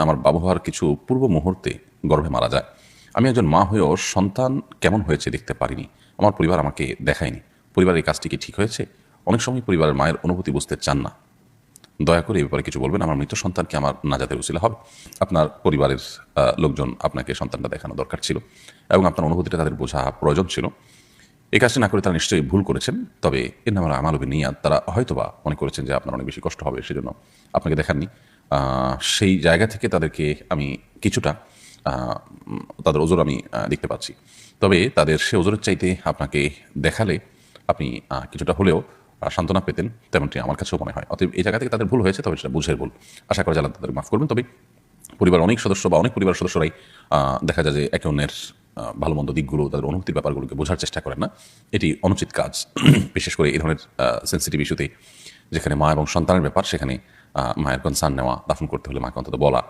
আমার বাবা হওয়ার কিছু পূর্ব মুহূর্তে গর্ভে মারা যায়। আমি একজন মা হয়েও সন্তান কেমন হয়েছে দেখতে পারিনি। আমার পরিবার আমাকে দেখায়নি। পরিবারের এই কাজটি কি ঠিক হয়েছে? অনেক সময় পরিবারের মায়ের অনুভূতি বুঝতে চান না। দয়া করে এ ব্যাপারে কিছু বলবেন। আমার মৃত সন্তানকে আমার নাজাতের উসিলা হবে। আপনার পরিবারের লোকজন আপনাকে সন্তানটা দেখানো দরকার ছিল এবং আপনার অনুভূতিটা তাদের বোঝা প্রয়োজন ছিল। এই কাজটি না করে তারা নিশ্চয়ই ভুল করেছেন। তবে এর নাম আমাল বিনিয়াত। তারা হয়তোবা মনে করেছেন যে আপনার অনেক বেশি কষ্ট হবে, সেজন্য আপনাকে দেখাননি। সেই জায়গা থেকে তাদেরকে আমি কিছুটা তাদের ওজোর আমি দেখতে পাচ্ছি। তবে তাদের সে ওজোরের চাইতে আপনাকে দেখালে আপনি কিছুটা হলেও সান্ত্বনা পেতেন, তেমনটি আমার কাছেও মনে হয়। অতএব এই জায়গা থেকে তাদের ভুল হয়েছে, তবে সেটা বুঝের ভুল। আশা করা যায় আল্লাহ তাদের মাফ করবেন। তবে পরিবার অনেক সদস্য বা অনেক পরিবার সদস্যরাই দেখা যায় যে একে অন্যের ভালো মন্দ দিকগুলো, তাদের অনুভূতির ব্যাপারগুলোকে বোঝার চেষ্টা করেন না। এটি অনুচিত কাজ। বিশেষ করে এই ধরনের সেন্সিটিভ ইস্যুতে, যেখানে মা এবং সন্তানের ব্যাপার, সেখানে মায়ের কনসার্ন নেওয়া, দাফন করতে হলে মাকে অন্তত বলা,